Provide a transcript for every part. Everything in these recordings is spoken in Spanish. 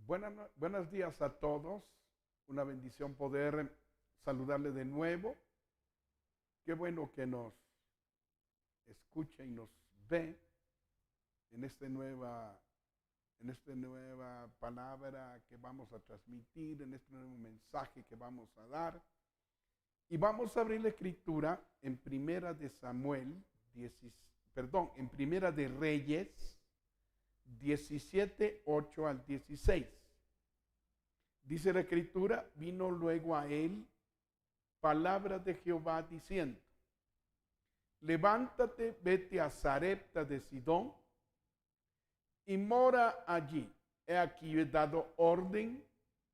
Buenos días a todos. Una bendición poder saludarle de nuevo. Qué bueno que nos escucha y nos ve en esta nueva palabra que vamos a transmitir, en este nuevo mensaje que vamos a dar. Y vamos a abrir la escritura en Primera de en Primera de Reyes 17, 8 al 16. Dice la escritura: vino luego a él palabra de Jehová diciendo: levántate, vete a Sarepta de Sidón y mora allí. He aquí he dado orden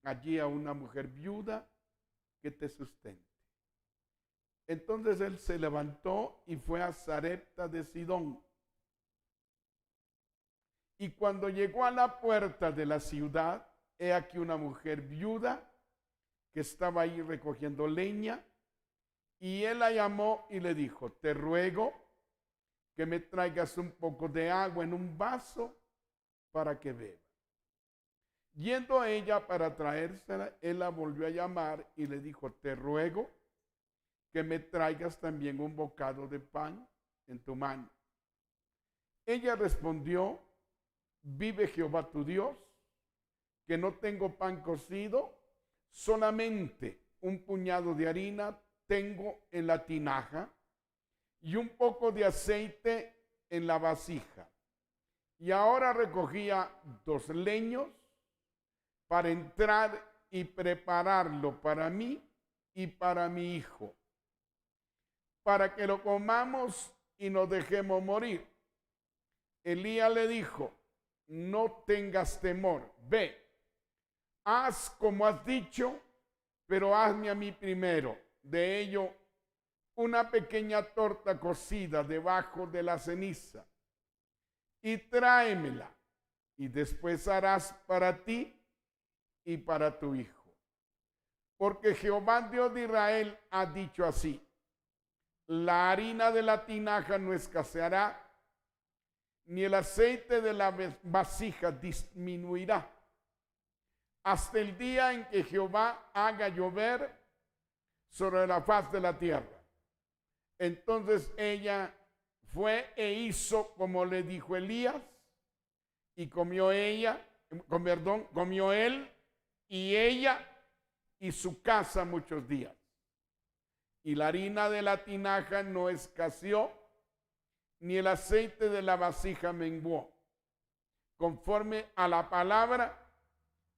allí a una mujer viuda que te sustente. Entonces él se levantó y fue a Sarepta de Sidón. Y cuando llegó a la puerta de la ciudad, he aquí una mujer viuda que estaba ahí recogiendo leña, y él la llamó y le dijo: te ruego que me traigas un poco de agua en un vaso para que beba. Yendo a ella para traérsela, él la volvió a llamar y le dijo: te ruego que me traigas también un bocado de pan en tu mano. Ella respondió: vive Jehová tu Dios, que no tengo pan cocido, solamente un puñado de harina tengo en la tinaja y un poco de aceite en la vasija. Y ahora recogía 2 leños para entrar y prepararlo para mí y para mi hijo, para que lo comamos y nos dejemos morir. Elías le dijo: no tengas temor, ve, haz como has dicho, pero hazme a mí primero de ello una pequeña torta cocida debajo de la ceniza y tráemela, y después harás para ti y para tu hijo. Porque Jehová Dios de Israel ha dicho así: la harina de la tinaja no escaseará, ni el aceite de la vasija disminuirá, hasta el día en que Jehová haga llover sobre la faz de la tierra. Entonces ella fue e hizo como le dijo Elías, y comió él y ella y su casa muchos días. Y la harina de la tinaja no escaseó, ni el aceite de la vasija menguó, conforme a la palabra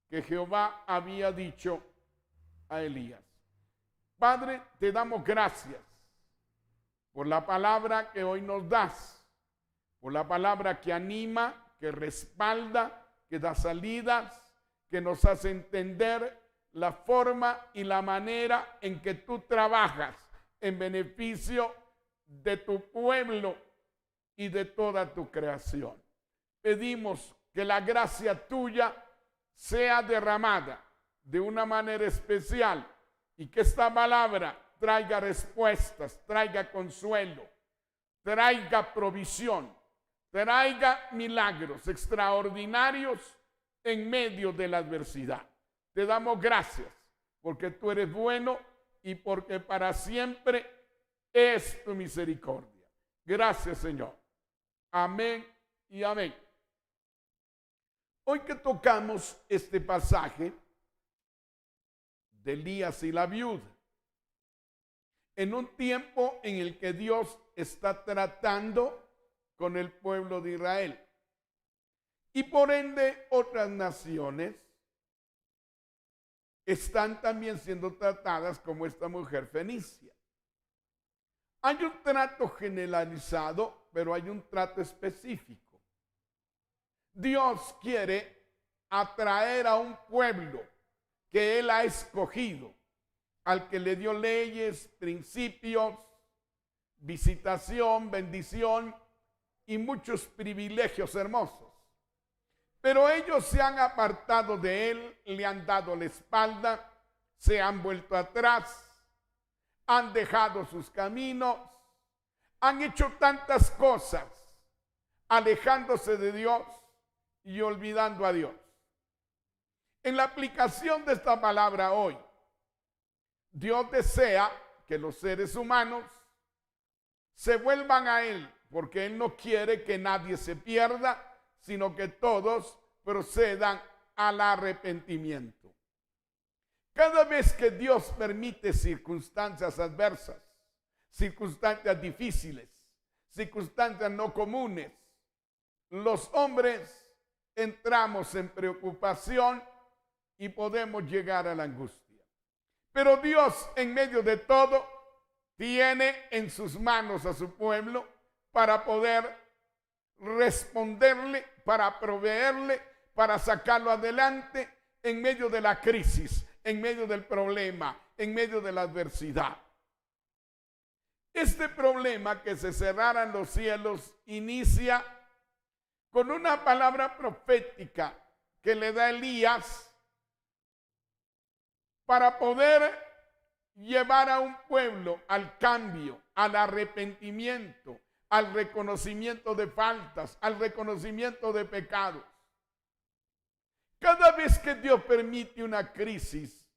que Jehová había dicho a Elías. Padre, te damos gracias por la palabra que hoy nos das, por la palabra que anima, que respalda, que da salidas, que nos hace entender la forma y la manera en que tú trabajas en beneficio de tu pueblo y de toda tu creación. Pedimos que la gracia tuya sea derramada de una manera especial y que esta palabra traiga respuestas, traiga consuelo, traiga provisión, traiga milagros extraordinarios en medio de la adversidad. Te damos gracias porque tú eres bueno y porque para siempre es tu misericordia. Gracias, Señor. Amén y amén. Hoy que tocamos este pasaje de Elías y la viuda, en un tiempo en el que Dios está tratando con el pueblo de Israel y por ende otras naciones están también siendo tratadas como esta mujer fenicia. Hay un trato generalizado, pero hay un trato específico. Dios quiere atraer a un pueblo que Él ha escogido, al que le dio leyes, principios, visitación, bendición y muchos privilegios hermosos. Pero ellos se han apartado de Él, le han dado la espalda, se han vuelto atrás, han dejado sus caminos, han hecho tantas cosas, alejándose de Dios y olvidando a Dios. En la aplicación de esta palabra hoy, Dios desea que los seres humanos se vuelvan a Él, porque Él no quiere que nadie se pierda, sino que todos procedan al arrepentimiento. Cada vez que Dios permite circunstancias adversas, circunstancias difíciles, circunstancias no comunes, los hombres entramos en preocupación y podemos llegar a la angustia. Pero Dios, en medio de todo, tiene en sus manos a su pueblo para poder responderle, para proveerle, para sacarlo adelante en medio de la crisis, en medio del problema, en medio de la adversidad. Este problema, que se cerraran los cielos, inicia con una palabra profética que le da Elías para poder llevar a un pueblo al cambio, al arrepentimiento, al reconocimiento de faltas, al reconocimiento de pecados. Cada vez que Dios permite una crisis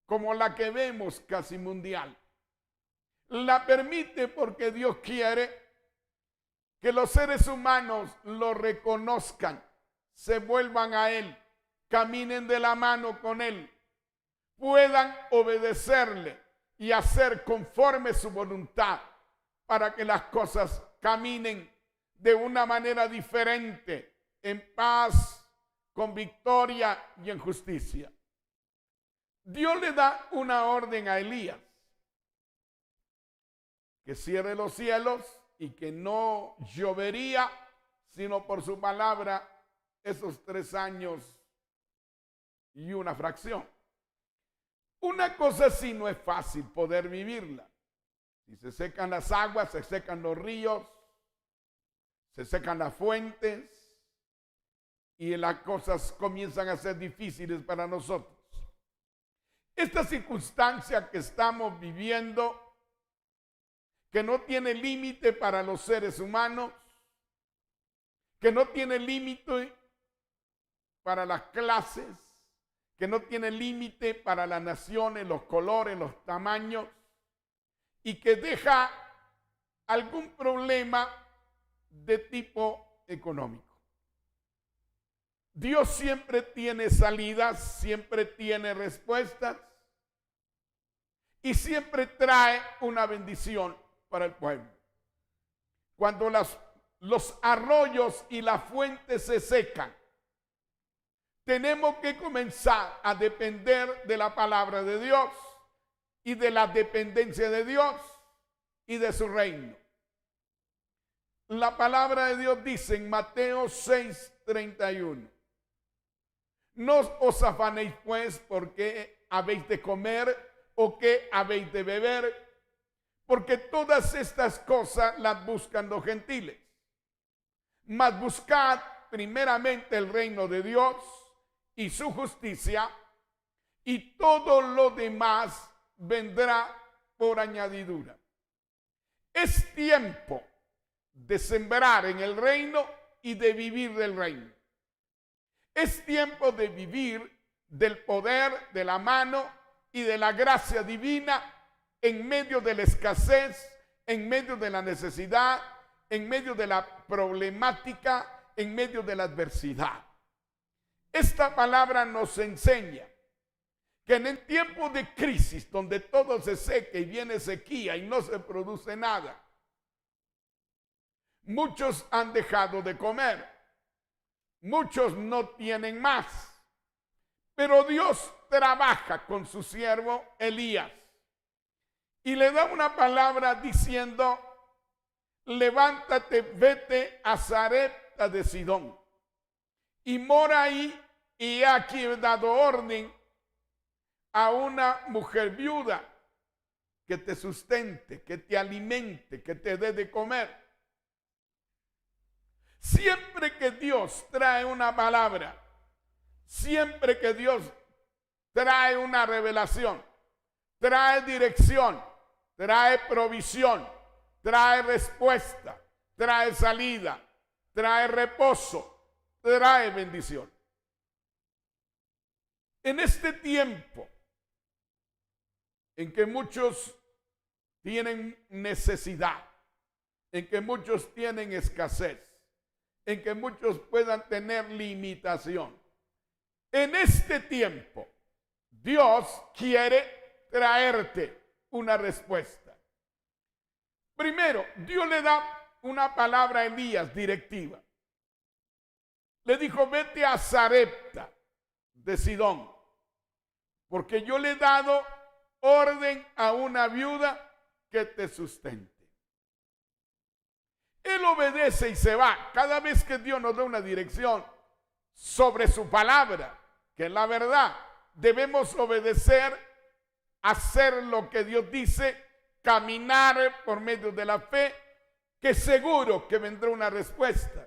como la que vemos casi mundial, la permite porque Dios quiere que los seres humanos lo reconozcan, se vuelvan a Él, caminen de la mano con Él, puedan obedecerle y hacer conforme su voluntad para que las cosas caminen de una manera diferente, en paz, con victoria y en justicia. Dios le da una orden a Elías, que cierre los cielos y que no llovería, sino por su palabra, esos 3 años y una fracción. Una cosa así no es fácil poder vivirla. Si se secan las aguas, se secan los ríos, se secan las fuentes y las cosas comienzan a ser difíciles para nosotros. Esta circunstancia que estamos viviendo, que no tiene límite para los seres humanos, que no tiene límite para las clases, que no tiene límite para las naciones, los colores, los tamaños, y que deja algún problema de tipo económico. Dios siempre tiene salidas, siempre tiene respuestas y siempre trae una bendición para el pueblo. Cuando los arroyos y las fuentes se secan, tenemos que comenzar a depender de la palabra de Dios y de la dependencia de Dios y de su reino. La palabra de Dios dice en Mateo 6:31: no os afanéis pues por qué habéis de comer o qué habéis de beber, porque todas estas cosas las buscan los gentiles. Mas buscad primeramente el reino de Dios y su justicia, y todo lo demás vendrá por añadidura. Es tiempo de sembrar en el reino y de vivir del reino. Es tiempo de vivir del poder, de la mano y de la gracia divina en medio de la escasez, en medio de la necesidad, en medio de la problemática, en medio de la adversidad. Esta palabra nos enseña que en el tiempo de crisis, donde todo se seca y viene sequía y no se produce nada, muchos han dejado de comer, muchos no tienen más, pero Dios trabaja con su siervo Elías y le da una palabra diciendo: levántate, vete a Sarepta de Sidón y mora ahí, y aquí he dado orden a una mujer viuda que te sustente, que te alimente, que te dé de comer. Siempre que Dios trae una palabra, siempre que Dios trae una revelación, trae dirección, trae provisión, trae respuesta, trae salida, trae reposo, trae bendición. En este tiempo en que muchos tienen necesidad, en que muchos tienen escasez, en que muchos puedan tener limitación, en este tiempo Dios quiere traerte una respuesta. Primero, Dios le da una palabra a Elías directiva. Le dijo, vete a Sarepta de Sidón, porque yo le he dado orden a una viuda que te sustente. Él obedece y se va. Cada vez que Dios nos da una dirección sobre su palabra, que es la verdad, debemos obedecer, hacer lo que Dios dice, caminar por medio de la fe, que seguro que vendrá una respuesta.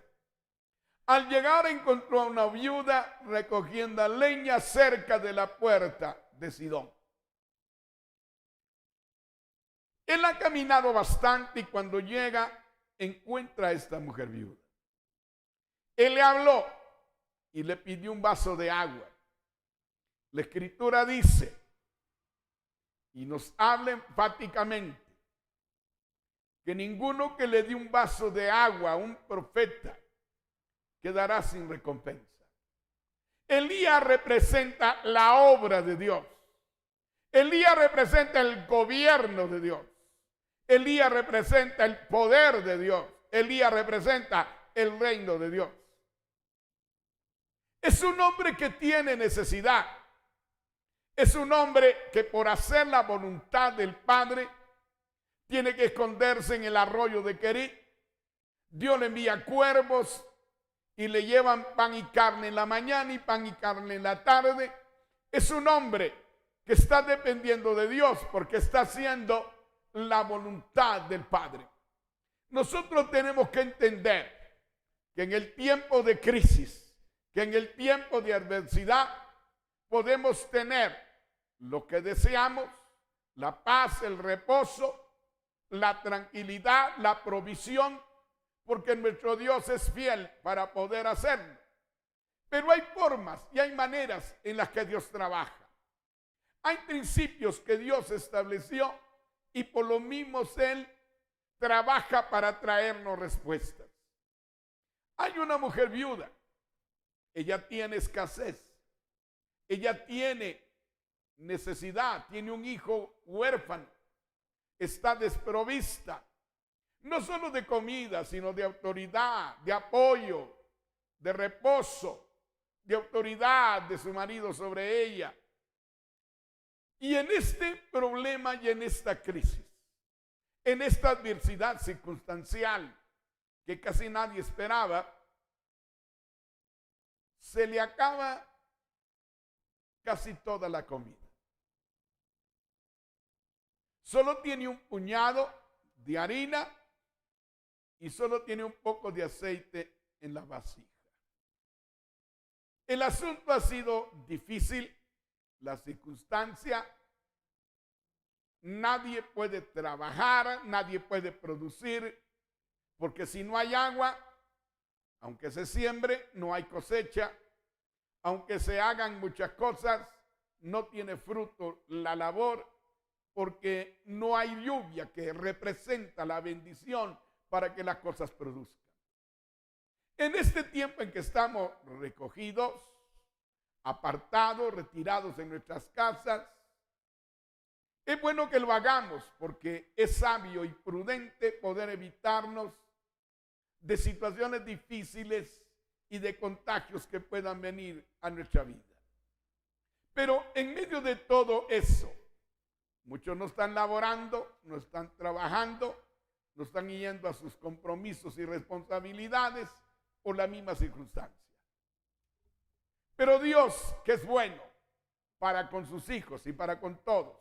Al llegar encontró a una viuda recogiendo leña cerca de la puerta de Sidón. Él ha caminado bastante y cuando llega encuentra a esta mujer viuda. Él le habló y le pidió un vaso de agua. La Escritura dice, y nos habla enfáticamente, que ninguno que le dé un vaso de agua a un profeta quedará sin recompensa. Elías representa la obra de Dios. Elías representa el gobierno de Dios. Elías representa el poder de Dios. Elías representa el reino de Dios. Es un hombre que tiene necesidad. Es un hombre que por hacer la voluntad del Padre tiene que esconderse en el arroyo de Querit. Dios le envía cuervos y le llevan pan y carne en la mañana y pan y carne en la tarde. Es un hombre que está dependiendo de Dios porque está haciendo la voluntad del Padre. Nosotros tenemos que entender que en el tiempo de crisis, que en el tiempo de adversidad, podemos tener lo que deseamos, la paz, el reposo, la tranquilidad, la provisión, porque nuestro Dios es fiel para poder hacerlo. Pero hay formas y hay maneras en las que Dios trabaja. Hay principios que Dios estableció y por lo mismo Él trabaja para traernos respuestas. Hay una mujer viuda. Ella tiene escasez. Ella tiene necesidad. Tiene un hijo huérfano. Está desprovista. No solo de comida, sino de autoridad, de apoyo, de reposo, de autoridad de su marido sobre ella. Y en este problema y en esta crisis, en esta adversidad circunstancial que casi nadie esperaba, se le acaba casi toda la comida. Solo tiene un puñado de harina y solo tiene un poco de aceite en la vasija. El asunto ha sido difícil, la circunstancia. Nadie puede trabajar, nadie puede producir, porque si no hay agua, aunque se siembre, no hay cosecha. Aunque se hagan muchas cosas, no tiene fruto la labor, porque no hay lluvia que representa la bendición para que las cosas produzcan. En este tiempo en que estamos recogidos, apartados, retirados en nuestras casas, es bueno que lo hagamos porque es sabio y prudente poder evitarnos de situaciones difíciles y de contagios que puedan venir a nuestra vida. Pero en medio de todo eso, muchos no están laborando, no están trabajando, no están yendo a sus compromisos y responsabilidades por la misma circunstancia. Pero Dios, que es bueno para con sus hijos y para con todos,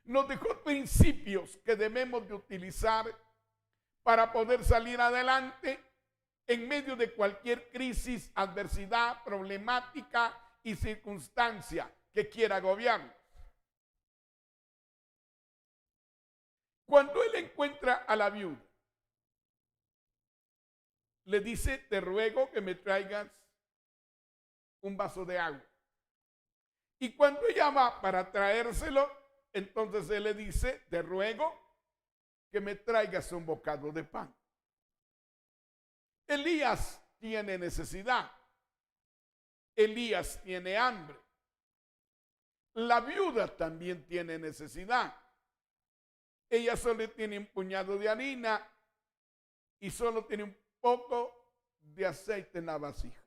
nos dejó principios que debemos de utilizar para poder salir adelante en medio de cualquier crisis, adversidad, problemática y circunstancia que quiera gobiernar. Cuando él encuentra a la viuda, le dice, te ruego que me traigas un vaso de agua. Y cuando ella va para traérselo, entonces él le dice, te ruego que me traigas un bocado de pan. Elías tiene necesidad. Elías tiene hambre. La viuda también tiene necesidad. Ella solo tiene un puñado de harina y solo tiene un poco de aceite en la vasija.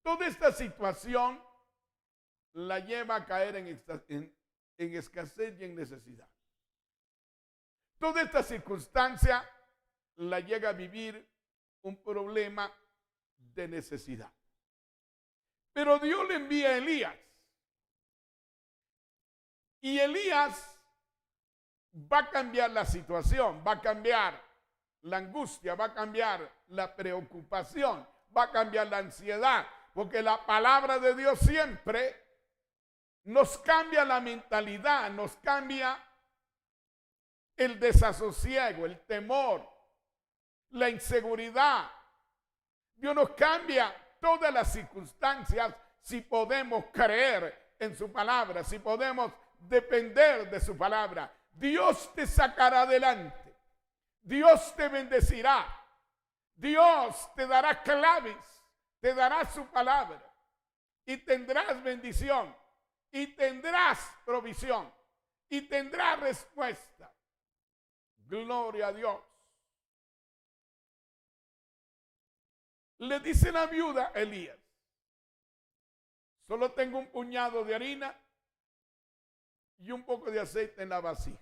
Toda esta situación la lleva a caer en escasez y en necesidad. Toda esta circunstancia la llega a vivir un problema de necesidad. Pero Dios le envía a Elías. Y Elías va a cambiar la situación, va a cambiar la angustia, va a cambiar la preocupación, va a cambiar la ansiedad, porque la palabra de Dios siempre nos cambia la mentalidad, nos cambia el desasosiego, el temor, la inseguridad. Dios nos cambia todas las circunstancias si podemos creer en su palabra, si podemos depender de su palabra. Dios te sacará adelante. Dios te bendecirá. Dios te dará claves, te dará su palabra y tendrás bendición y tendrás provisión y tendrás respuesta. Gloria a Dios. Le dice la viuda a Elías, solo tengo un puñado de harina y un poco de aceite en la vasija.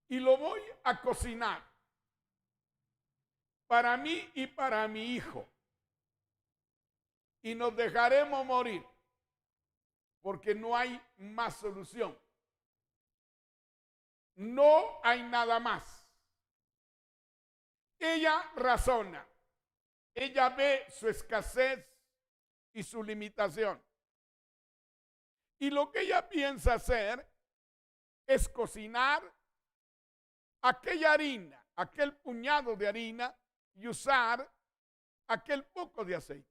Y lo voy a cocinar para mí y para mi hijo. Y nos dejaremos morir porque no hay más solución. No hay nada más. Ella razona. Ella ve su escasez y su limitación. Y lo que ella piensa hacer es cocinar aquella harina, aquel puñado de harina y usar aquel poco de aceite.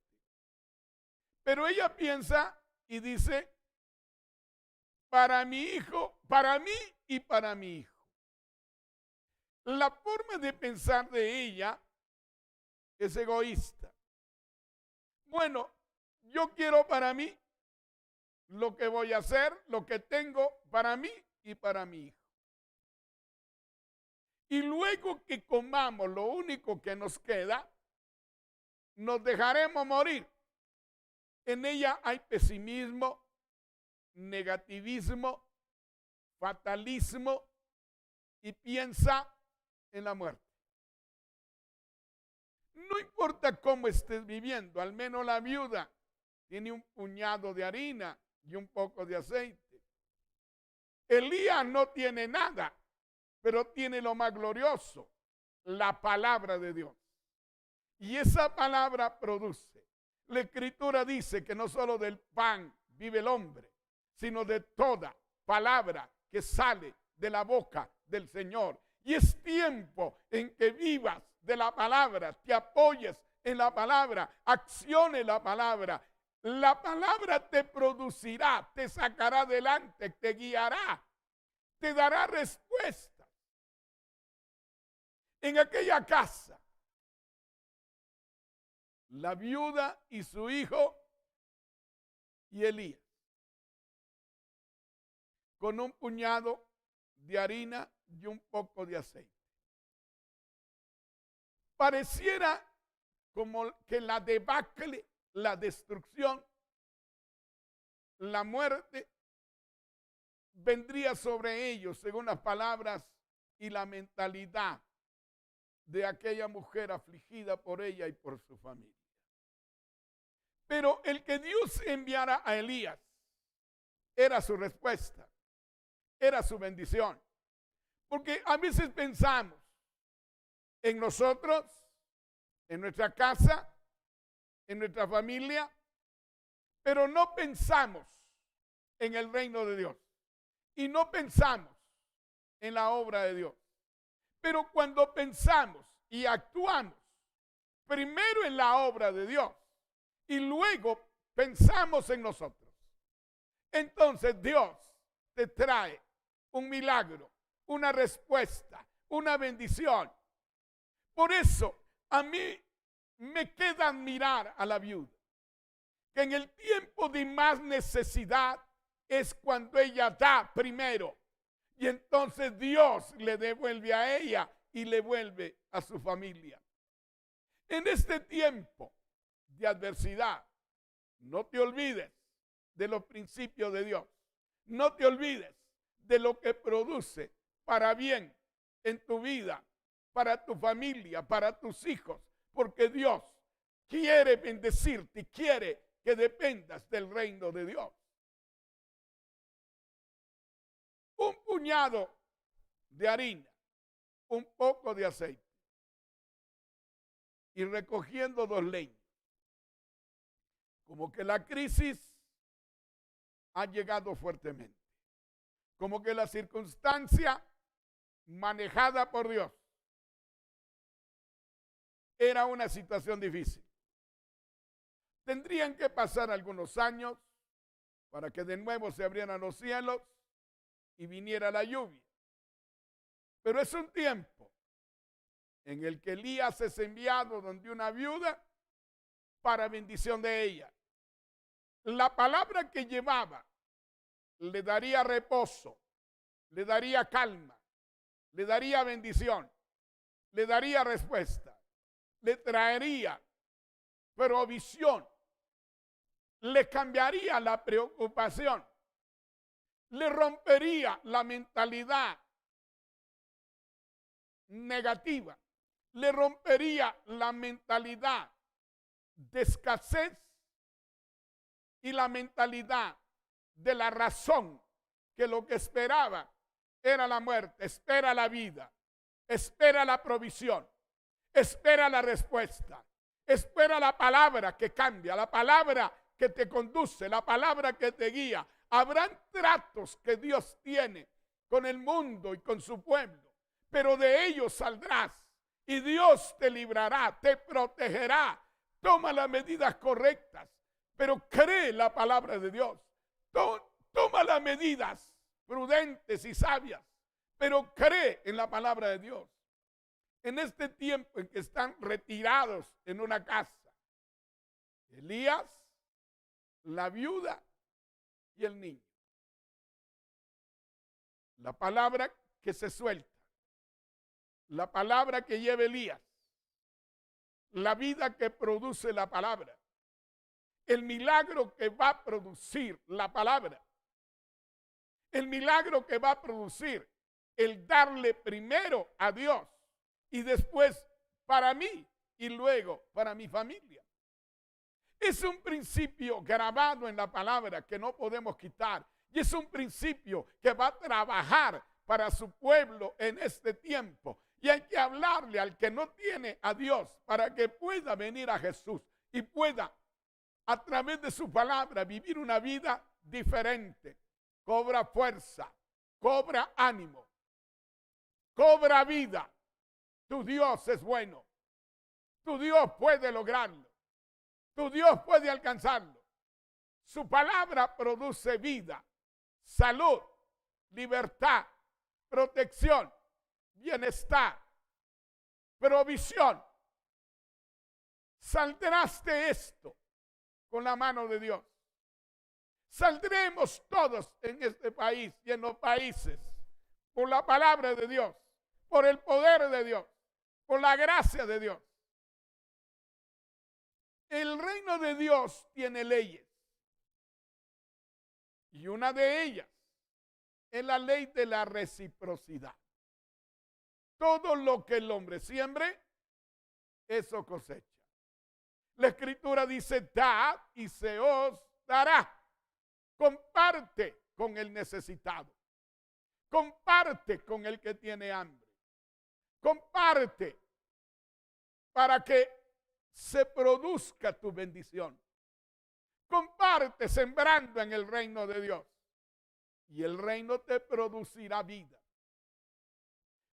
Pero ella piensa y dice, para mi hijo, para mí y para mi hijo. La forma de pensar de ella es egoísta. Bueno, yo quiero para mí lo que voy a hacer, lo que tengo para mí y para mi hijo. Y luego que comamos lo único que nos queda, nos dejaremos morir. En ella hay pesimismo, negativismo, fatalismo y piensa en la muerte. No importa cómo estés viviendo, al menos la viuda tiene un puñado de harina y un poco de aceite. Elías no tiene nada, pero tiene lo más glorioso, la palabra de Dios. Y esa palabra produce. La Escritura dice que no solo del pan vive el hombre, sino de toda palabra que sale de la boca del Señor. Y es tiempo en que vivas de la palabra, te apoyes en la palabra, acciones la palabra. La palabra te producirá, te sacará adelante, te guiará, te dará respuesta. En aquella casa, la viuda y su hijo y Elías, con un puñado de harina y un poco de aceite. Pareciera como que la debacle, la destrucción, la muerte vendría sobre ellos según las palabras y la mentalidad de aquella mujer afligida por ella y por su familia. Pero el que Dios enviara a Elías era su respuesta, era su bendición. Porque a veces pensamos en nosotros, en nuestra casa, en nuestra familia, pero no pensamos en el reino de Dios y no pensamos en la obra de Dios. Pero cuando pensamos y actuamos primero en la obra de Dios y luego pensamos en nosotros. Entonces Dios te trae un milagro, una respuesta, una bendición. Por eso a mí me queda admirar a la viuda, que en el tiempo de más necesidad es cuando ella da primero. Y entonces Dios le devuelve a ella y le vuelve a su familia. En este tiempo de adversidad, no te olvides de los principios de Dios. No te olvides de lo que produce para bien en tu vida, para tu familia, para tus hijos, porque Dios quiere bendecirte y quiere que dependas del reino de Dios. Un puñado de harina, un poco de aceite y recogiendo 2 leños. Como que la crisis ha llegado fuertemente. Como que la circunstancia manejada por Dios era una situación difícil. Tendrían que pasar algunos años para que de nuevo se abrieran los cielos y viniera la lluvia. Pero es un tiempo en el que Elías es enviado donde una viuda para bendición de ella. La palabra que llevaba le daría reposo, le daría calma, le daría bendición, le daría respuesta, le traería provisión, le cambiaría la preocupación, le rompería la mentalidad negativa, le rompería la mentalidad de escasez y la mentalidad de la razón, que lo que esperaba era la muerte. Espera la vida, espera la provisión, espera la respuesta, espera la palabra que cambia, la palabra que te conduce, la palabra que te guía. Habrán tratos que Dios tiene con el mundo y con su pueblo, pero de ellos saldrás y Dios te librará, te protegerá. Toma las medidas correctas, pero cree la palabra de Dios. Toma las medidas prudentes y sabias, pero cree en la palabra de Dios. En este tiempo en que están retirados en una casa, Elías, la viuda y el niño. La palabra que se suelta, la palabra que lleva Elías, la vida que produce la palabra, el milagro que va a producir la palabra, el milagro que va a producir el darle primero a Dios y después para mí y luego para mi familia. Es un principio grabado en la palabra que no podemos quitar y es un principio que va a trabajar para su pueblo en este tiempo. Y hay que hablarle al que no tiene a Dios para que pueda venir a Jesús y pueda a través de su palabra vivir una vida diferente. Cobra fuerza, cobra ánimo, cobra vida. Tu Dios es bueno. Tu Dios puede lograrlo. Tu Dios puede alcanzarlo. Su palabra produce vida, salud, libertad, protección, bienestar, provisión. Saldrás de esto con la mano de Dios. Saldremos todos en este país y en los países por la palabra de Dios, por el poder de Dios, por la gracia de Dios. El reino de Dios tiene leyes y una de ellas es la ley de la reciprocidad. Todo lo que el hombre siembre, eso cosecha. La Escritura dice, dad y se os dará. Comparte con el necesitado. Comparte con el que tiene hambre. Comparte para que se produzca tu bendición. Comparte sembrando en el reino de Dios. Y el reino te producirá vida.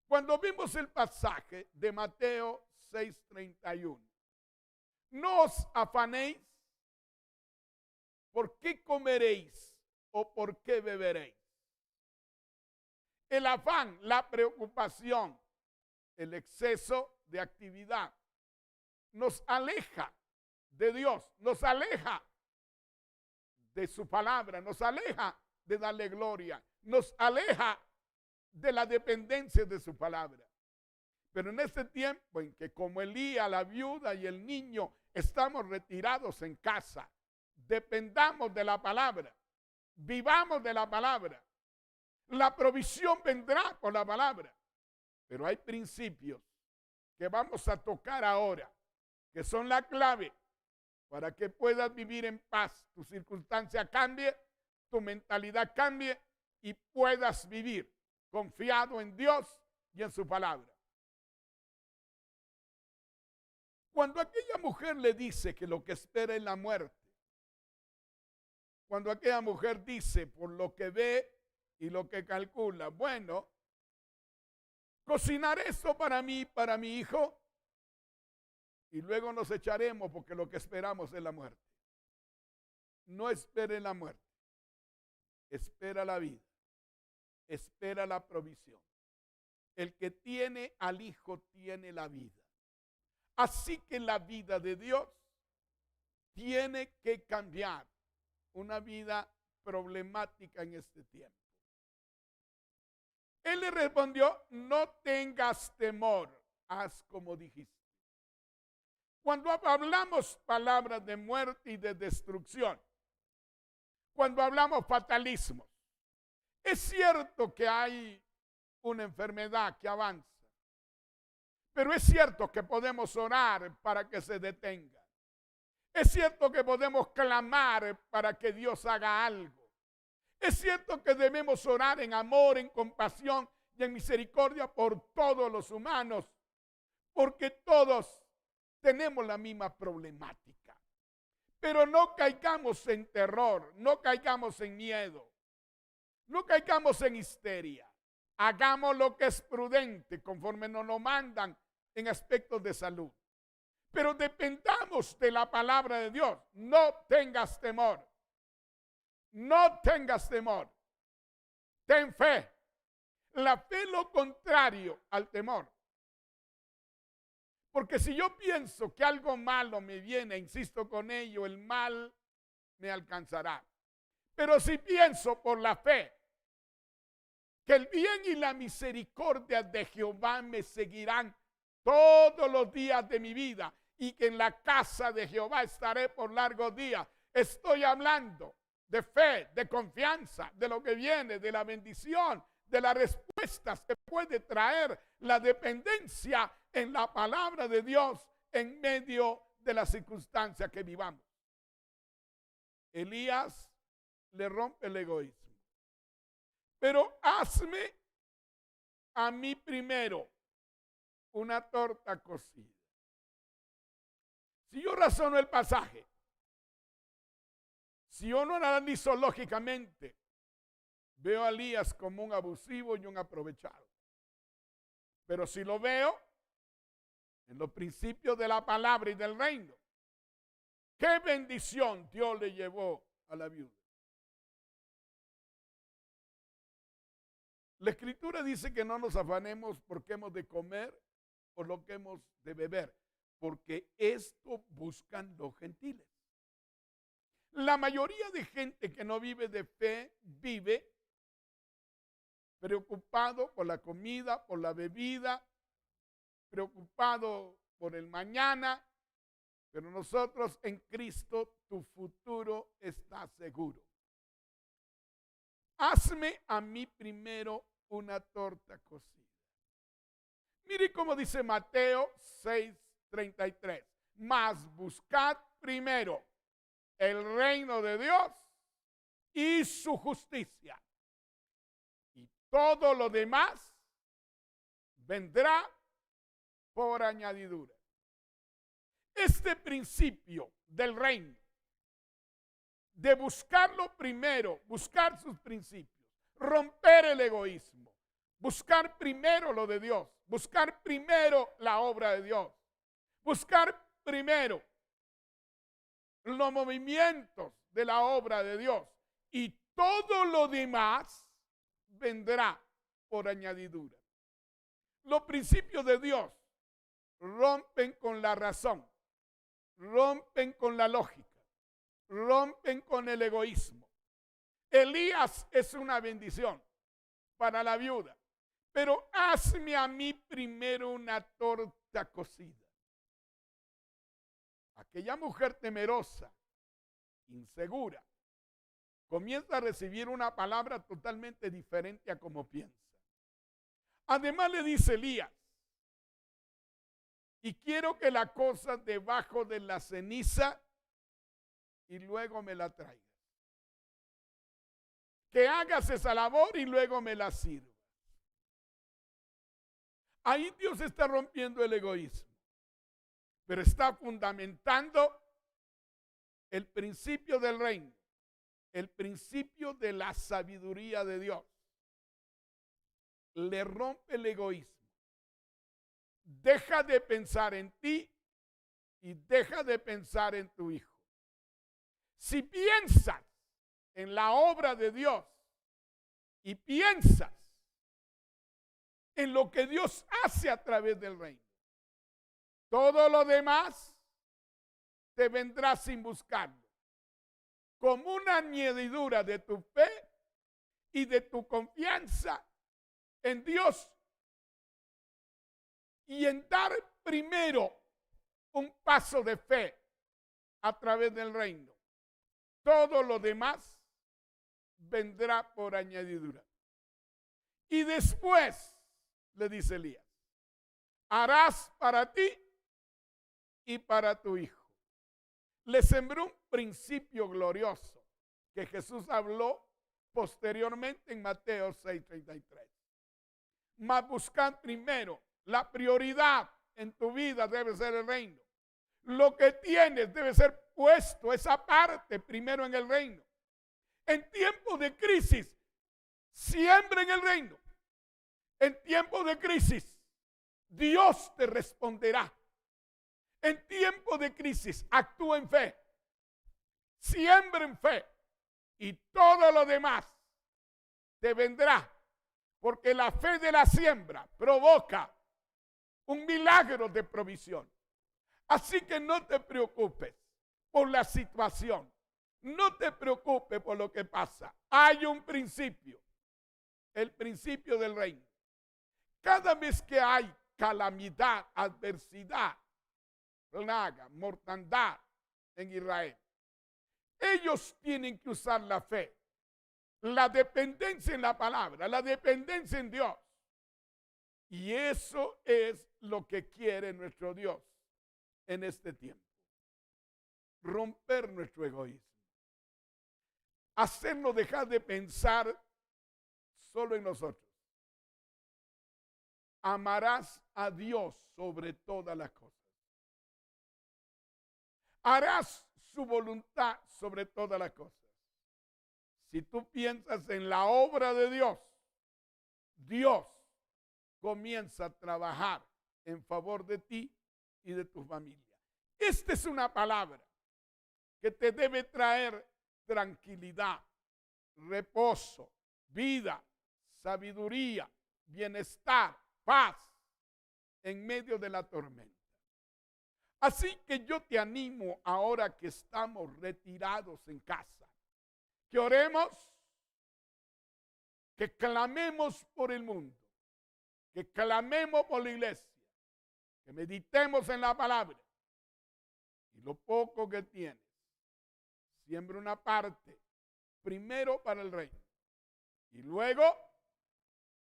Cuando vimos el pasaje de Mateo 6:31, no os afanéis ¿por qué comeréis o por qué beberéis? El afán, la preocupación, el exceso de actividad nos aleja de Dios, nos aleja de su palabra, nos aleja de darle gloria, nos aleja de la dependencia de su palabra. Pero en este tiempo en que como Elías, la viuda y el niño estamos retirados en casa, dependamos de la palabra, vivamos de la palabra. La provisión vendrá por la palabra. Pero hay principios que vamos a tocar ahora, que son la clave para que puedas vivir en paz, tu circunstancia cambie, tu mentalidad cambie y puedas vivir confiado en Dios y en su palabra. Cuando aquella mujer le dice que lo que espera es la muerte, cuando aquella mujer dice por lo que ve y lo que calcula, bueno, cocinar esto para mí, para mi hijo, y luego nos echaremos porque lo que esperamos es la muerte. No espere la muerte, espera la vida, espera la provisión. El que tiene al hijo tiene la vida. Así que la vida de Dios tiene que cambiar, una vida problemática en este tiempo. Él le respondió, no tengas temor, haz como dijiste. Cuando hablamos palabras de muerte y de destrucción, cuando hablamos fatalismo, es cierto que hay una enfermedad que avanza, pero es cierto que podemos orar para que se detenga. Es cierto que podemos clamar para que Dios haga algo. Es cierto que debemos orar en amor, en compasión y en misericordia por todos los humanos, porque todos tenemos la misma problemática. Pero no caigamos en terror, no caigamos en miedo, no caigamos en histeria. Hagamos lo que es prudente conforme nos lo mandan en aspectos de salud. Pero dependamos de la palabra de Dios. No tengas temor. No tengas temor. Ten fe. La fe es lo contrario al temor. Porque si yo pienso que algo malo me viene, insisto con ello, el mal me alcanzará. Pero si pienso por la fe, que el bien y la misericordia de Jehová me seguirán todos los días de mi vida y que en la casa de Jehová estaré por largos días. Estoy hablando de fe, de confianza, de lo que viene, de la bendición, de las respuestas que puede traer la dependencia en la palabra de Dios en medio de la circunstancia que vivamos. Elías le rompe el egoísmo. Pero hazme a mí primero una torta cocida. Si yo razono el pasaje, si yo no analizo lógicamente, veo a Elías como un abusivo y un aprovechado. Pero si lo veo en los principios de la palabra y del reino, qué bendición Dios le llevó a la viuda. La Escritura dice que no nos afanemos porque hemos de comer o lo que hemos de beber, porque esto buscan los gentiles. La mayoría de gente que no vive de fe vive preocupado por la comida, por la bebida, preocupado por el mañana, pero nosotros en Cristo tu futuro está seguro. Hazme a mí primero una torta cocida. Mire cómo dice Mateo 6:33. Mas buscad primero el reino de Dios y su justicia. Y todo lo demás vendrá por añadidura. Este principio del reino, de buscarlo primero, buscar sus principios, romper el egoísmo, buscar primero lo de Dios, buscar primero la obra de Dios, buscar primero los movimientos de la obra de Dios. Y todo lo demás vendrá por añadidura. Los principios de Dios rompen con la razón, rompen con la lógica, rompen con el egoísmo. Elías es una bendición para la viuda, pero hazme a mí primero una torta cocida. Aquella mujer temerosa, insegura, comienza a recibir una palabra totalmente diferente a como piensa. Además le dice Elías, y quiero que la cosa debajo de la ceniza y luego me la traigas. Que hagas esa labor y luego me la sirvas. Ahí Dios está rompiendo el egoísmo, pero está fundamentando el principio del reino, el principio de la sabiduría de Dios. Le rompe el egoísmo. Deja de pensar en ti y deja de pensar en tu hijo. Si piensas en la obra de Dios y piensas en lo que Dios hace a través del reino, todo lo demás te vendrá sin buscarlo, como una añadidura de tu fe y de tu confianza en Dios y en dar primero un paso de fe a través del reino. Todo lo demás vendrá por añadidura. Y después, le dice Elías, harás para ti y para tu hijo. Le sembró un principio glorioso que Jesús habló posteriormente en Mateo 6:33. Mas buscad primero, la prioridad en tu vida debe ser el reino. Lo que tienes debe ser puesto, esa parte, primero en el reino. En tiempos de crisis, siembra en el reino. En tiempos de crisis, Dios te responderá. En tiempos de crisis, actúa en fe. Siembra en fe. Y todo lo demás te vendrá. Porque la fe de la siembra provoca un milagro de provisión. Así que no te preocupes por la situación. No te preocupes por lo que pasa. Hay un principio. El principio del reino. Cada vez que hay calamidad, adversidad, plaga, mortandad en Israel, ellos tienen que usar la fe, la dependencia en la palabra, la dependencia en Dios. Y eso es lo que quiere nuestro Dios en este tiempo. Romper nuestro egoísmo. Hacernos dejar de pensar solo en nosotros. Amarás a Dios sobre todas las cosas. Harás su voluntad sobre todas las cosas. Si tú piensas en la obra de Dios, Dios comienza a trabajar en favor de ti y de tu familia. Esta es una palabra que te debe traer tranquilidad, reposo, vida, sabiduría, bienestar, paz en medio de la tormenta. Así que yo te animo ahora que estamos retirados en casa, que oremos, que clamemos por el mundo, que clamemos por la iglesia, que meditemos en la palabra y lo poco que tienes, siembra una parte primero para el reino y luego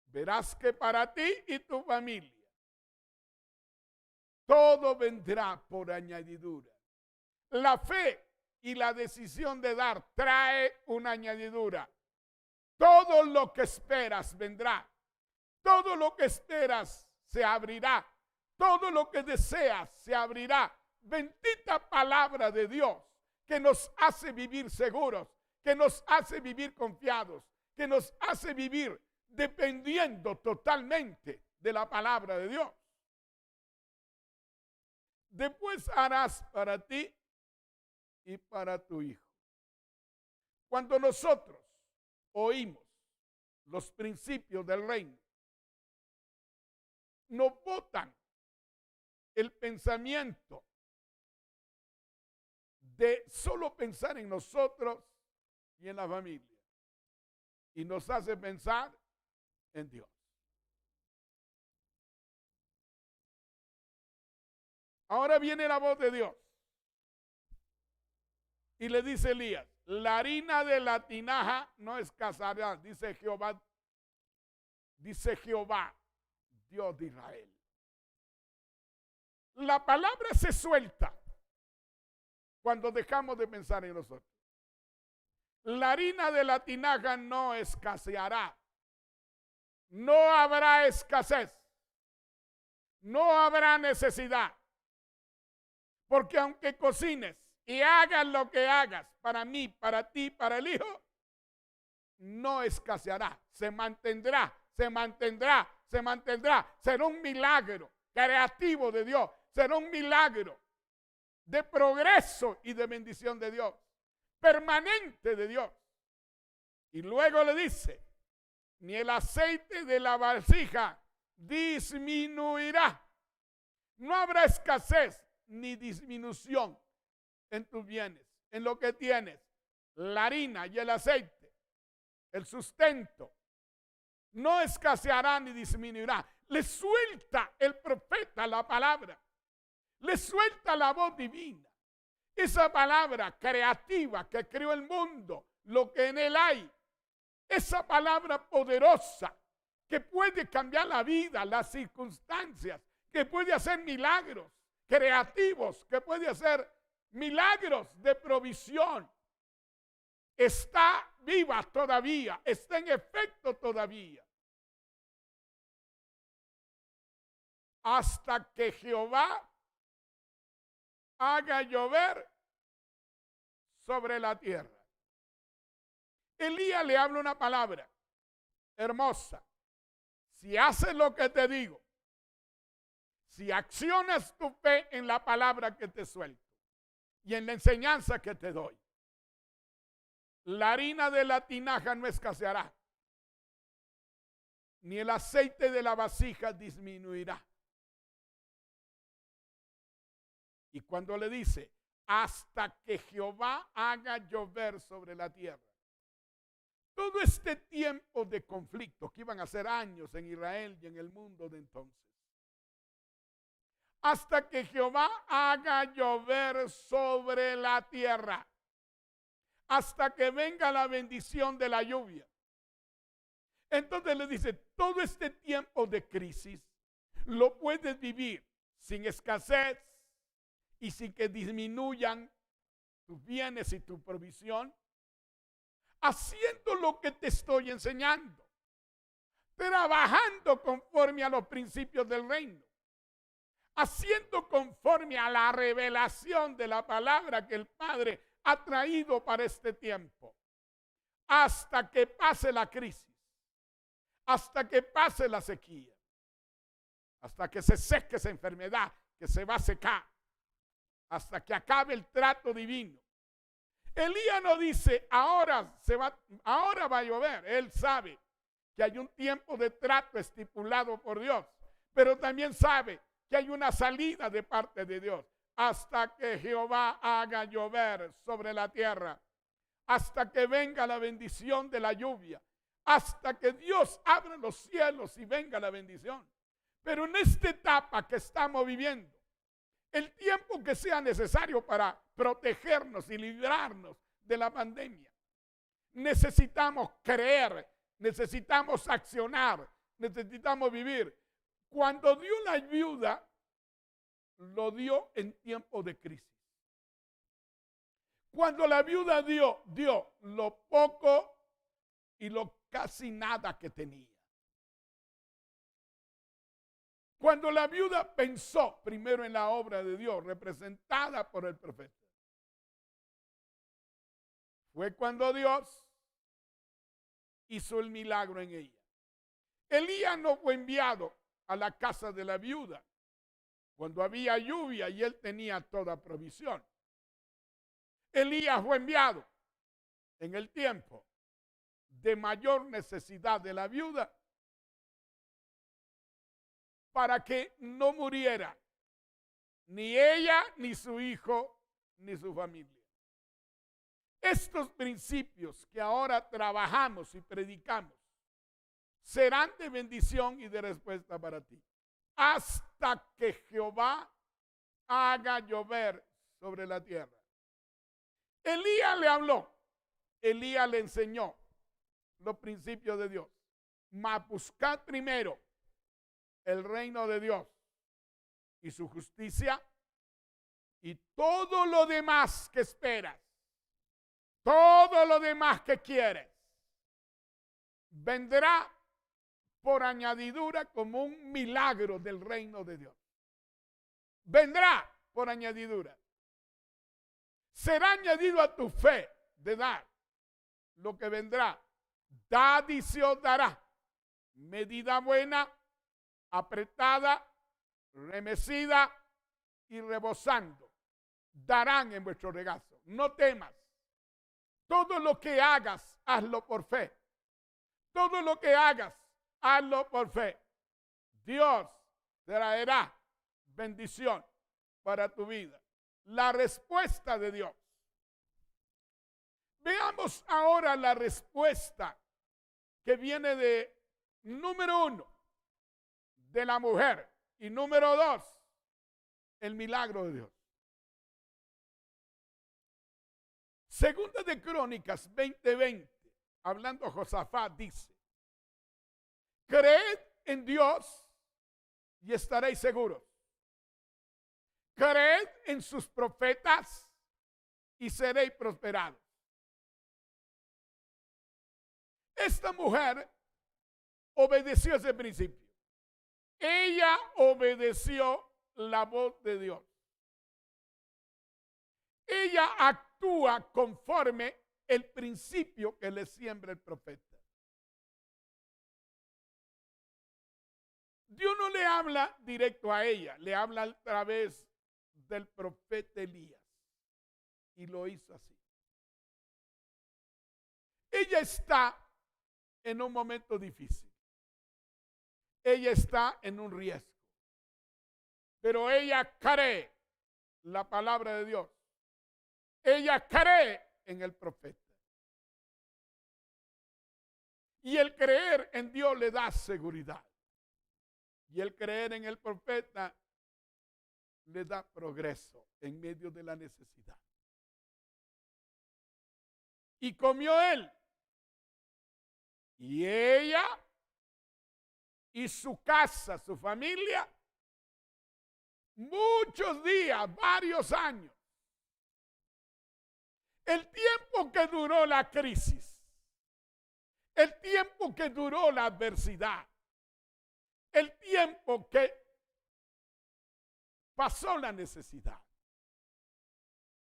verás que para ti y tu familia todo vendrá por añadidura. La fe y la decisión de dar trae una añadidura. Todo lo que esperas vendrá. Todo lo que esperas se abrirá. Todo lo que deseas se abrirá. Bendita palabra de Dios que nos hace vivir seguros, que nos hace vivir confiados, que nos hace vivir dependiendo totalmente de la palabra de Dios. Después harás para ti y para tu hijo. Cuando nosotros oímos los principios del reino, nos botan el pensamiento de solo pensar en nosotros y en la familia, y nos hace pensar en Dios. Ahora viene la voz de Dios y le dice Elías: la harina de la tinaja no escaseará, dice Jehová, Dios de Israel. La palabra se suelta cuando dejamos de pensar en nosotros. La harina de la tinaja no escaseará. No habrá escasez. No habrá necesidad. Porque aunque cocines y hagas lo que hagas, para mí, para ti, para el hijo, no escaseará. Se mantendrá, se mantendrá, se mantendrá. Será un milagro creativo de Dios. Será un milagro de progreso y de bendición de Dios, permanente de Dios. Y luego le dice: ni el aceite de la vasija disminuirá. No habrá escasez ni disminución en tus bienes, en lo que tienes. La harina y el aceite, el sustento, no escaseará ni disminuirá. Le suelta el profeta la palabra. Le suelta la voz divina. Esa palabra creativa que creó el mundo, lo que en él hay. Esa palabra poderosa que puede cambiar la vida, las circunstancias, que puede hacer milagros creativos, que puede hacer milagros de provisión. Está viva todavía, está en efecto todavía. Hasta que Jehová haga llover sobre la tierra. Elías le habla una palabra hermosa. Si haces lo que te digo, si accionas tu fe en la palabra que te suelto y en la enseñanza que te doy, la harina de la tinaja no escaseará, ni el aceite de la vasija disminuirá. Y cuando le dice, hasta que Jehová haga llover sobre la tierra. Todo este tiempo de conflicto, que iban a ser años en Israel y en el mundo de entonces. Hasta que Jehová haga llover sobre la tierra. Hasta que venga la bendición de la lluvia. Entonces le dice, todo este tiempo de crisis lo puedes vivir sin escasez, y sin que disminuyan tus bienes y tu provisión, haciendo lo que te estoy enseñando, trabajando conforme a los principios del reino, haciendo conforme a la revelación de la palabra que el Padre ha traído para este tiempo, hasta que pase la crisis, hasta que pase la sequía, hasta que se seque esa enfermedad que se va a secar, hasta que acabe el trato divino. Elías no dice, ahora va a llover. Él sabe que hay un tiempo de trato estipulado por Dios, pero también sabe que hay una salida de parte de Dios. Hasta que Jehová haga llover sobre la tierra, hasta que venga la bendición de la lluvia, hasta que Dios abra los cielos y venga la bendición. Pero en esta etapa que estamos viviendo, el tiempo que sea necesario para protegernos y librarnos de la pandemia, necesitamos creer, necesitamos accionar, necesitamos vivir. Cuando dio la ayuda, lo dio en tiempo de crisis. Cuando la viuda dio lo poco y lo casi nada que tenía. Cuando la viuda pensó primero en la obra de Dios representada por el profeta, fue cuando Dios hizo el milagro en ella. Elías no fue enviado a la casa de la viuda cuando había lluvia y él tenía toda provisión. Elías fue enviado en el tiempo de mayor necesidad de la viuda para que no muriera ni ella, ni su hijo, ni su familia. Estos principios que ahora trabajamos y predicamos serán de bendición y de respuesta para ti, hasta que Jehová haga llover sobre la tierra. Elías le habló, Elías le enseñó los principios de Dios. Mas buscad primero el reino de Dios y su justicia, y todo lo demás que esperas, todo lo demás que quieres, vendrá por añadidura como un milagro del reino de Dios. Vendrá por añadidura. Será añadido a tu fe de dar lo que vendrá. Dad y se os dará. Medida buena, apretada, remecida y rebosando, darán en vuestro regazo. No temas. Todo lo que hagas, hazlo por fe. Todo lo que hagas, hazlo por fe. Dios traerá bendición para tu vida. La respuesta de Dios. Veamos ahora la respuesta que viene de, número 1, de la mujer, y número 2, el milagro de Dios. Segunda de Crónicas 20:20, hablando Josafat, dice: creed en Dios y estaréis seguros. Creed en sus profetas y seréis prosperados. Esta mujer obedeció ese principio. Ella obedeció la voz de Dios. Ella actúa conforme el principio que le siembra el profeta. Dios no le habla directo a ella, le habla a través del profeta Elías. Y lo hizo así. Ella está en un momento difícil. Ella está en un riesgo. Pero ella cree la palabra de Dios. Ella cree en el profeta. Y el creer en Dios le da seguridad. Y el creer en el profeta le da progreso en medio de la necesidad. Y comió él. Y ella y su casa, su familia, muchos días, varios años. El tiempo que duró la crisis, el tiempo que duró la adversidad, el tiempo que pasó la necesidad,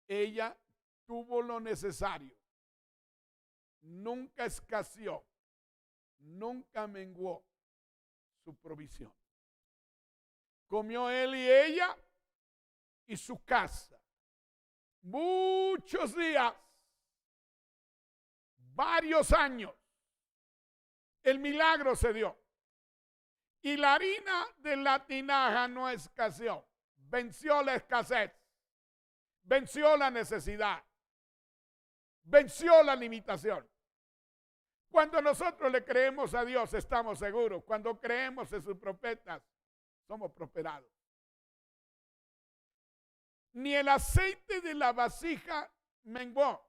ella tuvo lo necesario. Nunca escaseó, nunca menguó su provisión. Comió él y ella y su casa muchos días, varios años. El milagro se dio. Y la harina de la tinaja no escaseó. Venció la escasez. Venció la necesidad. Venció la limitación. Cuando nosotros le creemos a Dios, estamos seguros. Cuando creemos en sus profetas, somos prosperados. Ni el aceite de la vasija menguó.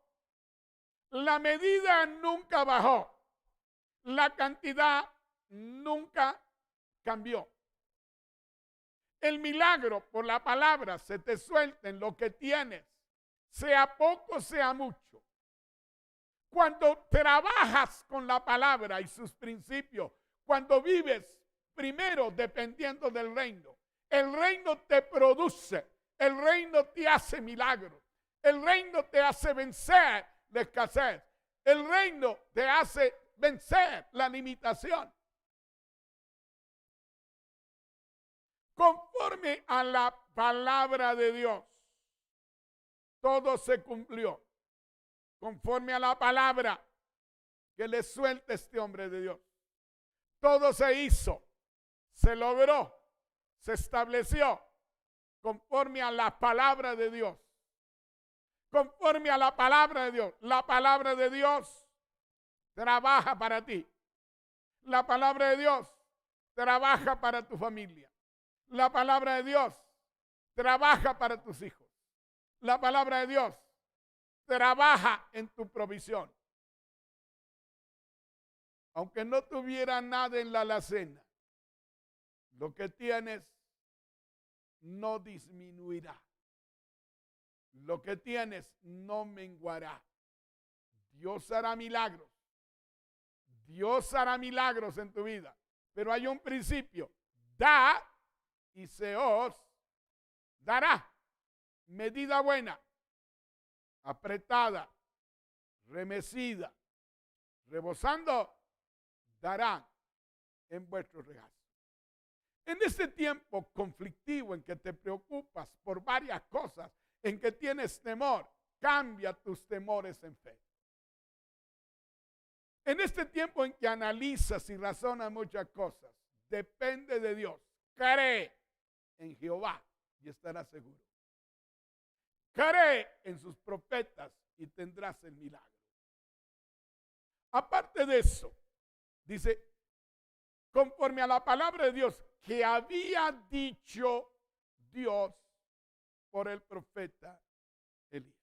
La medida nunca bajó. La cantidad nunca cambió. El milagro por la palabra se te suelta en lo que tienes, sea poco, sea mucho. Cuando trabajas con la palabra y sus principios, cuando vives primero dependiendo del reino, el reino te produce, el reino te hace milagros, el reino te hace vencer la escasez, el reino te hace vencer la limitación. Conforme a la palabra de Dios, todo se cumplió. conforme a la palabra que le suelta este hombre de Dios. Todo se hizo, se logró, se estableció conforme a la palabra de Dios. Conforme a la palabra de Dios. La palabra de Dios trabaja para ti. La palabra de Dios trabaja para tu familia. La palabra de Dios trabaja para tus hijos. La palabra de Dios trabaja en tu provisión. Aunque no tuviera nada en la alacena, lo que tienes no disminuirá. Lo que tienes no menguará. Dios hará milagros. Dios hará milagros en tu vida. Pero hay un principio. Da y se os dará. Medida buena, apretada, remecida, rebosando, darán en vuestros regazos. En este tiempo conflictivo en que te preocupas por varias cosas, en que tienes temor, cambia tus temores en fe. En este tiempo en que analizas y razonas muchas cosas, depende de Dios. Cree en Jehová y estarás seguro. Cree en sus profetas y tendrás el milagro. Aparte de eso, dice, conforme a la palabra de Dios que había dicho Dios por el profeta Elías.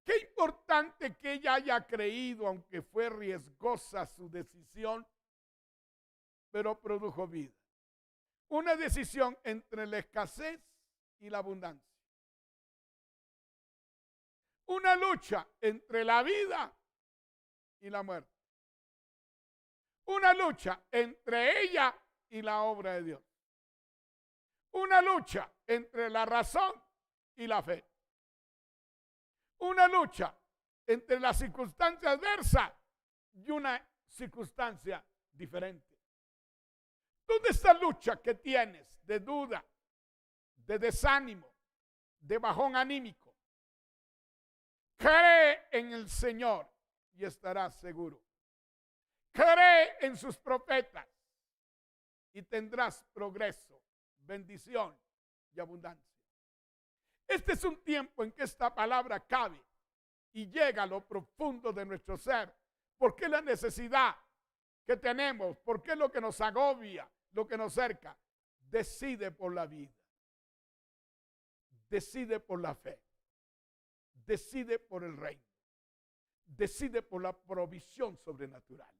Qué importante que ella haya creído, aunque fue riesgosa su decisión, pero produjo vida. Una decisión entre la escasez y la abundancia. Una lucha entre la vida y la muerte. Una lucha entre ella y la obra de Dios. Una lucha entre la razón y la fe. Una lucha entre la circunstancia adversa y una circunstancia diferente. Toda esta lucha que tienes de duda, de desánimo, de bajón anímico, cree en el Señor y estarás seguro. Cree en sus profetas y tendrás progreso, bendición y abundancia. Este es un tiempo en que esta palabra cabe y llega a lo profundo de nuestro ser. Porque la necesidad que tenemos, porque lo que nos agobia, lo que nos cerca, decide por la vida. Decide por la fe. Decide por el reino. Decide por la provisión sobrenatural.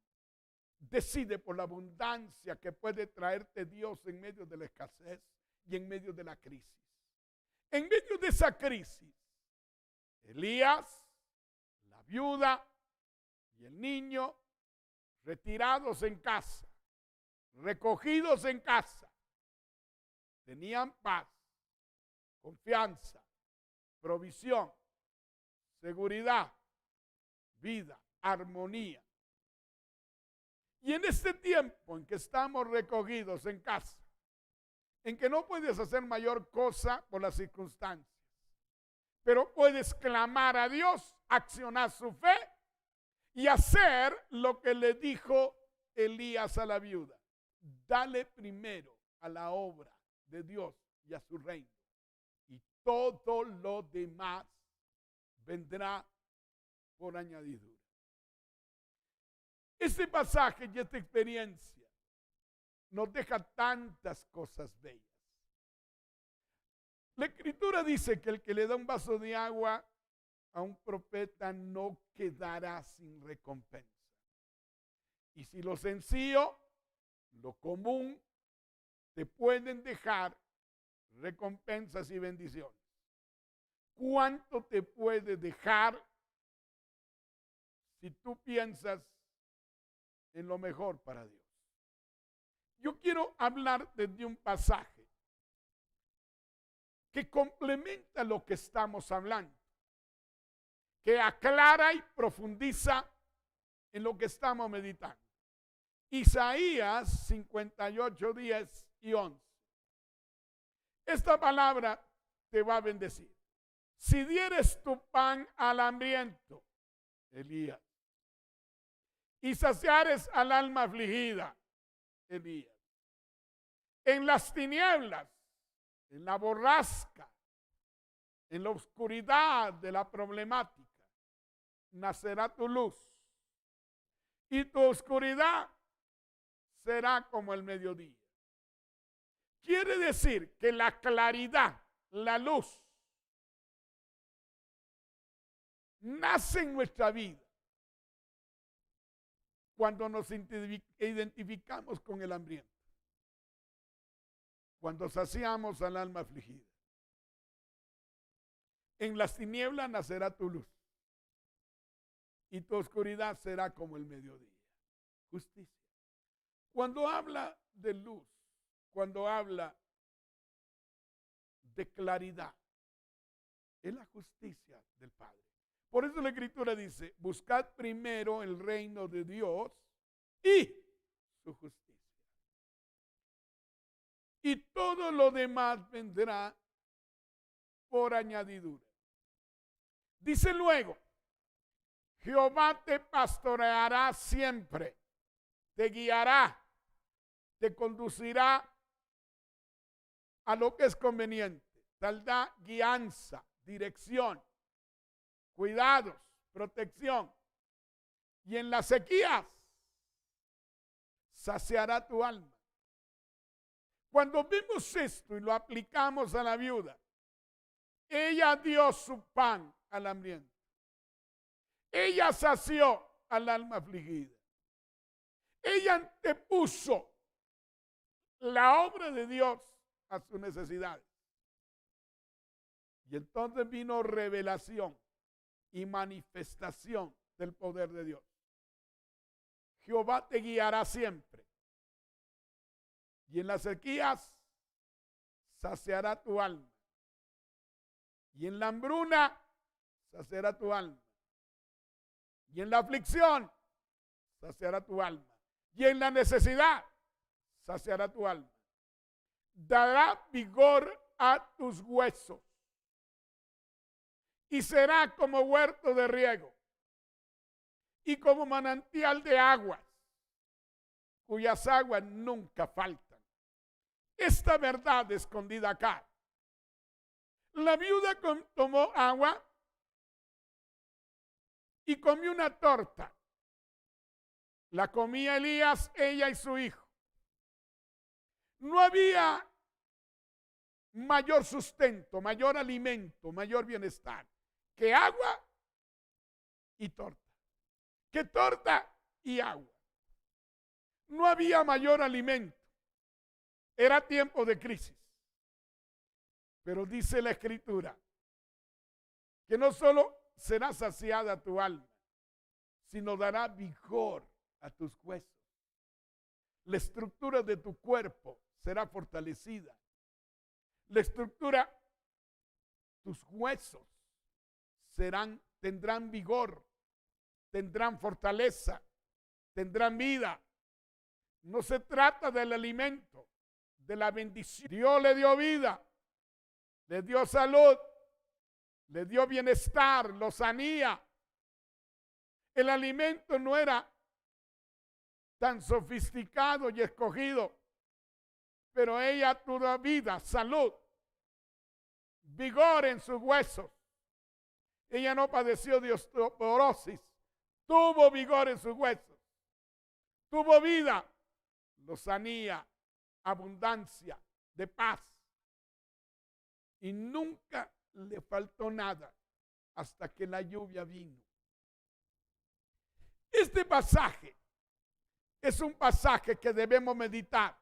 Decide por la abundancia que puede traerte Dios en medio de la escasez y en medio de la crisis. En medio de esa crisis, Elías, la viuda y el niño retirados en casa, recogidos en casa, tenían paz, confianza, provisión, seguridad, vida, armonía. Y en este tiempo en que estamos recogidos en casa, en que no puedes hacer mayor cosa por las circunstancias, pero puedes clamar a Dios, accionar su fe y hacer lo que le dijo Elías a la viuda. Dale primero a la obra de Dios y a su reino, y todo lo demás vendrá por añadidura. Este pasaje y esta experiencia nos deja tantas cosas bellas. La Escritura dice que el que le da un vaso de agua a un profeta no quedará sin recompensa. Y si lo sencillo, lo común, te pueden dejar recompensas y bendiciones. ¿Cuánto te puede dejar si tú piensas en lo mejor para Dios? Yo quiero hablar de un pasaje que complementa lo que estamos hablando, que aclara y profundiza en lo que estamos meditando. Isaías 58, 10 y 11. Esta palabra te va a bendecir. Si dieres tu pan al hambriento, Elías, y saciares al alma afligida, Elías, en las tinieblas, en la borrasca, en la oscuridad de la problemática, nacerá tu luz. Y tu oscuridad será como el mediodía. Quiere decir que la claridad, la luz, nace en nuestra vida cuando nos identificamos con el hambriento, cuando saciamos al alma afligida. En las tinieblas nacerá tu luz y tu oscuridad será como el mediodía. Justicia. Cuando habla de luz, cuando habla de claridad, es la justicia del Padre. Por eso la Escritura dice, buscad primero el reino de Dios y su justicia. Y todo lo demás vendrá por añadidura. Dice luego, Jehová te pastoreará siempre, te guiará, te conducirá a lo que es conveniente. Tal da guianza, dirección, cuidados, protección. Y en las sequías saciará tu alma. Cuando vimos esto y lo aplicamos a la viuda, ella dio su pan al hambriento. Ella sació al alma afligida. Ella antepuso la obra de Dios a sus necesidades. Y entonces vino revelación y manifestación del poder de Dios. Jehová te guiará siempre. Y en las sequías saciará tu alma. Y en la hambruna saciará tu alma. Y en la aflicción saciará tu alma. Y en la necesidad saciará tu alma. Dará vigor a tus huesos. Y será como huerto de riego. Y como manantial de aguas, cuyas aguas nunca faltan. Esta verdad escondida acá. La viuda tomó agua y comió una torta. La comía Elías, ella y su hijo. No había mayor sustento, mayor alimento, mayor bienestar que agua y torta. Que torta y agua. No había mayor alimento. Era tiempo de crisis. Pero dice la Escritura que no solo será saciada tu alma, sino dará vigor a tus huesos. La estructura de tu cuerpo será fortalecida. La estructura, tus huesos tendrán vigor, tendrán fortaleza, tendrán vida. No se trata del alimento, de la bendición. Dios le dio vida, le dio salud, le dio bienestar, lo sanía. El alimento no era tan sofisticado y escogido, pero ella tuvo vida, salud, vigor en sus huesos. Ella no padeció de osteoporosis, tuvo vigor en sus huesos, tuvo vida, lozanía, abundancia de paz. Y nunca le faltó nada hasta que la lluvia vino. Este pasaje es un pasaje que debemos meditar.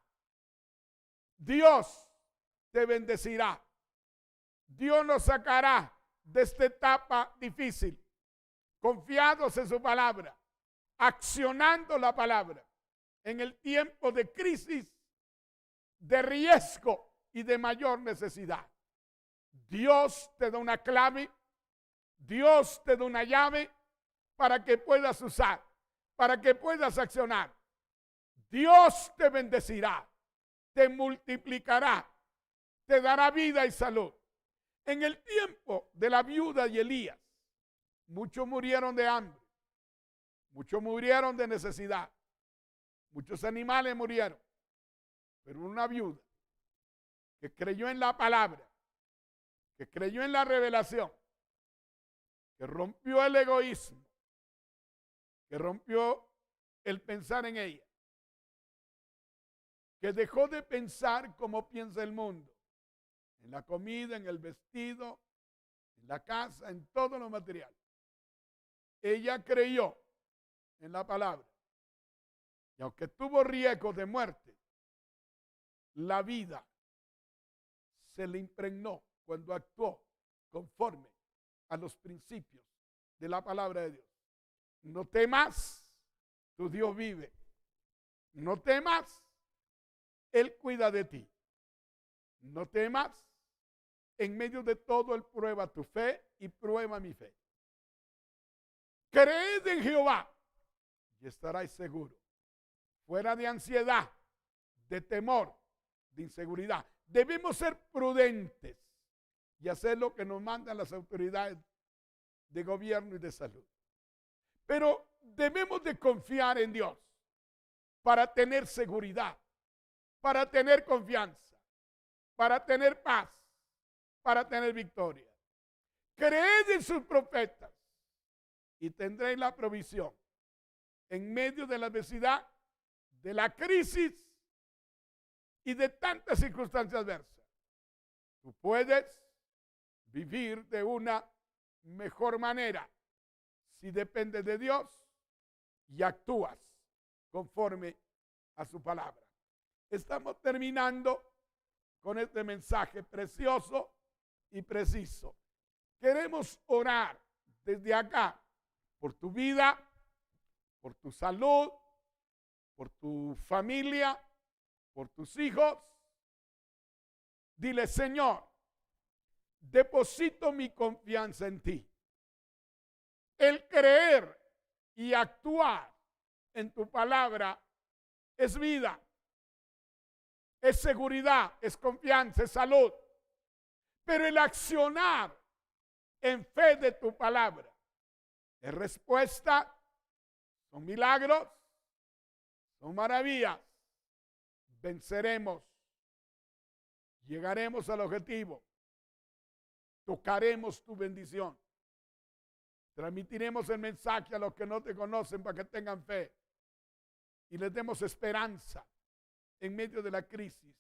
Dios te bendecirá. Dios nos sacará de esta etapa difícil, confiados en su palabra, accionando la palabra en el tiempo de crisis, de riesgo y de mayor necesidad. Dios te da una clave, Dios te da una llave para que puedas usar, para que puedas accionar. Dios te bendecirá, te multiplicará, te dará vida y salud. En el tiempo de la viuda y Elías, muchos murieron de hambre, muchos murieron de necesidad, muchos animales murieron, pero una viuda que creyó en la palabra, que creyó en la revelación, que rompió el egoísmo, que rompió el pensar en ella, que dejó de pensar como piensa el mundo, en la comida, en el vestido, en la casa, en todo lo material. Ella creyó en la palabra. Y aunque tuvo riesgo de muerte, la vida se le impregnó cuando actuó conforme a los principios de la palabra de Dios. No temas, tu Dios vive. No temas, Él cuida de ti. No temas, en medio de todo Él prueba tu fe y prueba mi fe. Creed en Jehová y estaráis seguros. Fuera de ansiedad, de temor, de inseguridad. Debemos ser prudentes y hacer lo que nos mandan las autoridades de gobierno y de salud. Pero debemos de confiar en Dios para tener seguridad, para tener confianza, para tener paz, para tener victoria. Creed en sus profetas y tendréis la provisión en medio de la adversidad, de la crisis y de tantas circunstancias adversas. Tú puedes vivir de una mejor manera si dependes de Dios y actúas conforme a su palabra. Estamos terminando con este mensaje precioso y preciso. Queremos orar desde acá por tu vida, por tu salud, por tu familia, por tus hijos. Dile, Señor, deposito mi confianza en ti. El creer y actuar en tu palabra es vida, es seguridad, es confianza, es salud. Pero el accionar en fe de tu palabra es respuesta, son milagros, son maravillas. Venceremos, llegaremos al objetivo, tocaremos tu bendición. Transmitiremos el mensaje a los que no te conocen para que tengan fe y les demos esperanza en medio de la crisis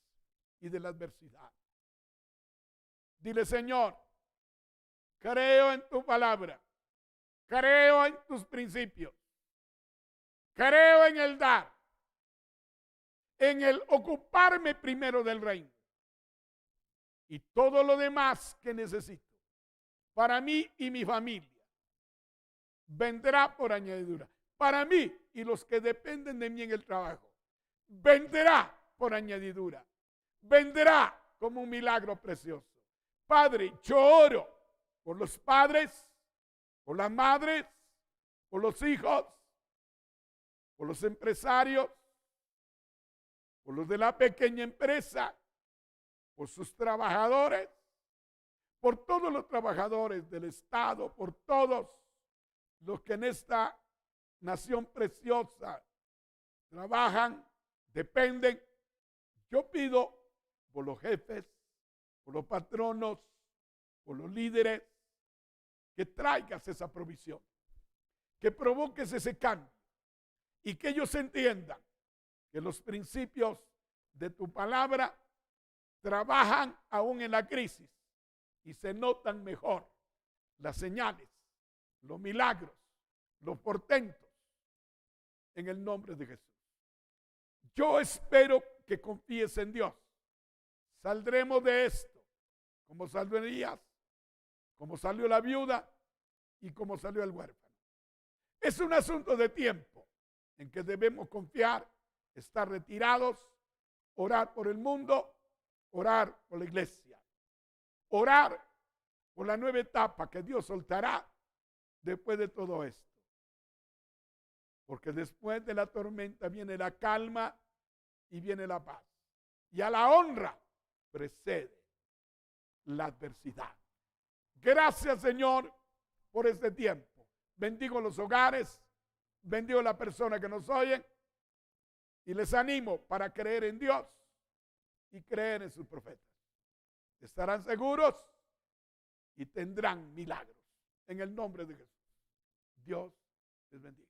y de la adversidad. Dile, Señor, creo en tu palabra, creo en tus principios, creo en el dar, en el ocuparme primero del reino y todo lo demás que necesito para mí y mi familia vendrá por añadidura. Para mí y los que dependen de mí en el trabajo, vendrá por añadidura. Vendrá como un milagro precioso. Padre, yo oro por los padres, por las madres, por los hijos, por los empresarios, por los de la pequeña empresa, por sus trabajadores, por todos los trabajadores del Estado, por todos los que en esta nación preciosa trabajan, dependen. Yo pido por los jefes, por los patronos, por los líderes, que traigas esa provisión, que provoques ese cambio y que ellos entiendan que los principios de tu palabra trabajan aún en la crisis y se notan mejor las señales, los milagros, los portentos, en el nombre de Jesús. Yo espero que confíes en Dios. Saldremos de esto, como salió Elías, como salió la viuda y como salió el huérfano. Es un asunto de tiempo en que debemos confiar, estar retirados, orar por el mundo, orar por la iglesia, orar por la nueva etapa que Dios soltará después de todo esto. Porque después de la tormenta viene la calma y viene la paz. Y a la honra precede la adversidad. Gracias, Señor, por este tiempo. Bendigo los hogares, bendigo a la persona que nos oyen y les animo para creer en Dios y creer en sus profetas. Estarán seguros y tendrán milagros. En el nombre de Jesús. Dios les bendiga.